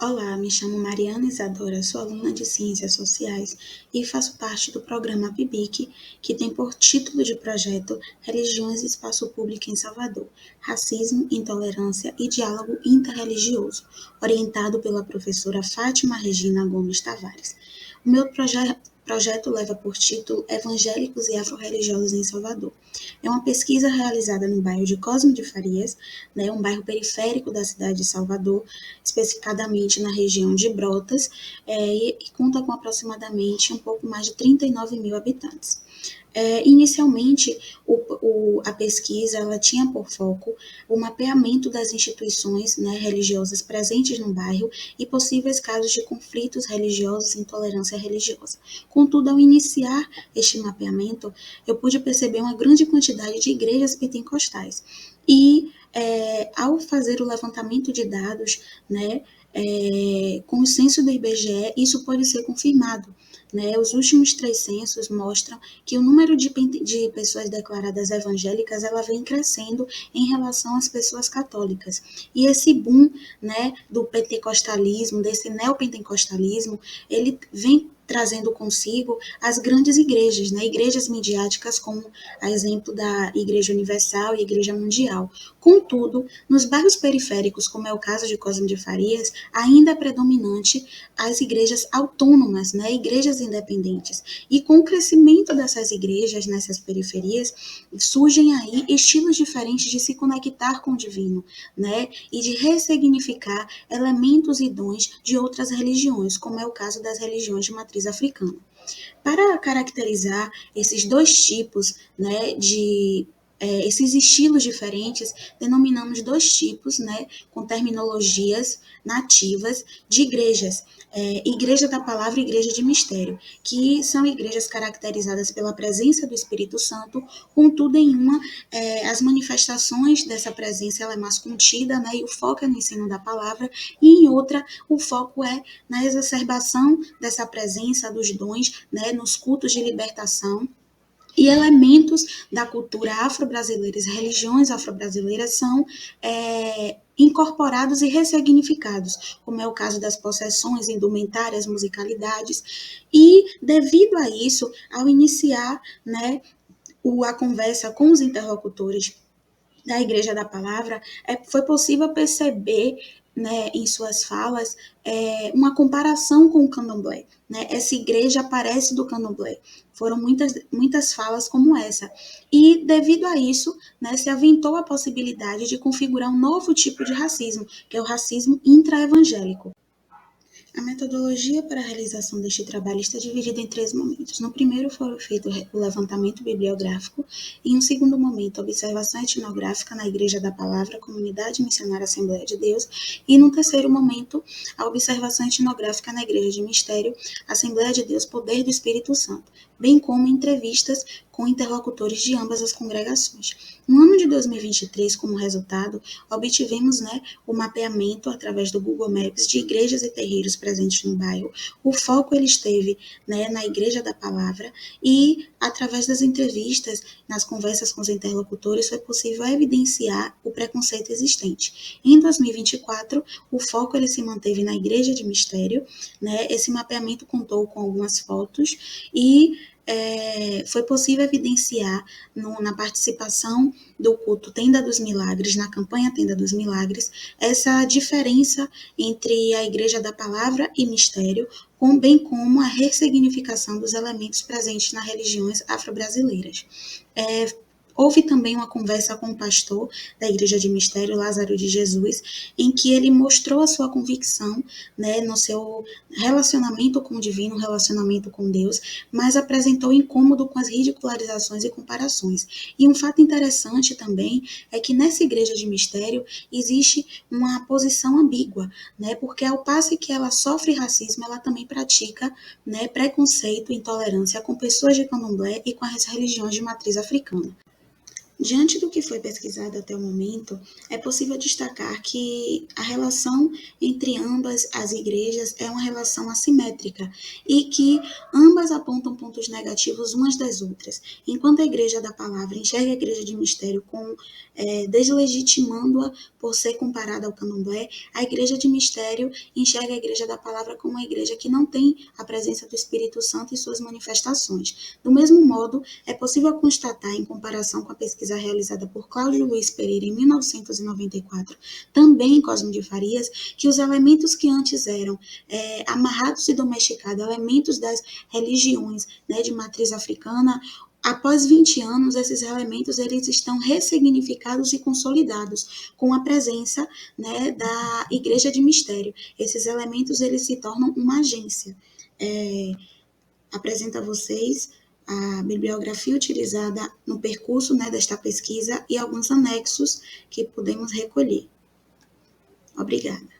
Olá, me chamo Mariana Isadora, sou aluna de Ciências Sociais e faço parte do programa PIBIC, que tem por título de projeto Religiões e Espaço Público em Salvador, Racismo, Intolerância e Diálogo Interreligioso, orientado pela professora Fátima Regina Gomes Tavares. O meu projeto leva por título Evangélicos e Afro-Religiosos em Salvador. É uma pesquisa realizada no bairro de Cosme de Farias, um bairro periférico da cidade de Salvador, especificadamente na região de Brotas, e conta com aproximadamente um pouco mais de 39 mil habitantes. Inicialmente, a pesquisa ela tinha por foco o mapeamento das instituições, religiosas presentes no bairro e possíveis casos de conflitos religiosos e intolerância religiosa. Contudo, ao iniciar este mapeamento, eu pude perceber uma grande quantidade de igrejas pentecostais. E, ao fazer o levantamento de dados, com o censo do IBGE, isso pode ser confirmado. Os últimos 3 censos mostram que o número de pessoas declaradas evangélicas ela vem crescendo em relação às pessoas católicas. E esse boom, do pentecostalismo, desse neopentecostalismo, ele vem trazendo consigo as grandes igrejas, igrejas midiáticas como a exemplo da Igreja Universal e Igreja Mundial. Contudo, nos bairros periféricos, como é o caso de Cosme de Farias, ainda é predominante as igrejas autônomas, igrejas independentes. E com o crescimento dessas igrejas nessas periferias, surgem aí estilos diferentes de se conectar com o divino, e de ressignificar elementos e dons de outras religiões, como é o caso das religiões de matriz africana. Para caracterizar esses dois tipos, esses estilos diferentes, denominamos 2 tipos, com terminologias nativas de igrejas. Igreja da Palavra e Igreja de Mistério, que são igrejas caracterizadas pela presença do Espírito Santo, contudo, em uma, as manifestações dessa presença ela é mais contida, e o foco é no ensino da palavra, e em outra, o foco é na exacerbação dessa presença dos dons, nos cultos de libertação, e elementos da cultura afro-brasileira, as religiões afro-brasileiras são incorporados e ressignificados, como é o caso das possessões, indumentárias, musicalidades. E, devido a isso, ao iniciar a conversa com os interlocutores da Igreja da Palavra, foi possível perceber, em suas falas, uma comparação com o candomblé. Essa igreja parece do candomblé. Foram muitas falas como essa. E, devido a isso, se aventou a possibilidade de configurar um novo tipo de racismo, que é o racismo intraevangélico. A metodologia para a realização deste trabalho está dividida em 3 momentos. No primeiro foi feito o levantamento bibliográfico, e em um segundo momento, a observação etnográfica na Igreja da Palavra, Comunidade Missionária Assembleia de Deus, e no terceiro momento, a observação etnográfica na Igreja de Mistério, Assembleia de Deus, Poder do Espírito Santo, bem como entrevistas com interlocutores de ambas as congregações. No ano de 2023, como resultado, obtivemos o mapeamento através do Google Maps de igrejas e terreiros presentes no bairro. O foco ele esteve na Igreja da Palavra, e através das entrevistas, nas conversas com os interlocutores, foi possível evidenciar o preconceito existente. Em 2024, o foco ele se manteve na Igreja de Mistério, esse mapeamento contou com algumas fotos e foi possível evidenciar na participação do culto Tenda dos Milagres, na campanha Tenda dos Milagres, essa diferença entre a Igreja da Palavra e Mistério, bem como a ressignificação dos elementos presentes nas religiões afro-brasileiras. Houve também uma conversa com o pastor da Igreja de Mistério, Lázaro de Jesus, em que ele mostrou a sua convicção, no seu relacionamento com o divino, relacionamento com Deus, mas apresentou incômodo com as ridicularizações e comparações. E um fato interessante também é que nessa Igreja de Mistério existe uma posição ambígua, porque ao passo que ela sofre racismo, ela também pratica preconceito e intolerância com pessoas de candomblé e com as religiões de matriz africana. Diante do que foi pesquisado até o momento, é possível destacar que a relação entre ambas as igrejas é uma relação assimétrica e que ambas apontam pontos negativos umas das outras. Enquanto a igreja da palavra enxerga a igreja de mistério como deslegitimando-a por ser comparada ao candomblé, a igreja de mistério enxerga a igreja da palavra como uma igreja que não tem a presença do Espírito Santo e suas manifestações. Do mesmo modo, é possível constatar, em comparação com a pesquisa realizada por Cláudio Luiz Pereira em 1994, também em Cosme de Farias, que os elementos que antes eram amarrados e domesticados, elementos das religiões, né, de matriz africana, após 20 anos, esses elementos eles estão ressignificados e consolidados com a presença, né, da Igreja de Mistério. Esses elementos eles se tornam uma agência. Apresento a vocês a bibliografia utilizada no percurso, né, desta pesquisa e alguns anexos que podemos recolher. Obrigada.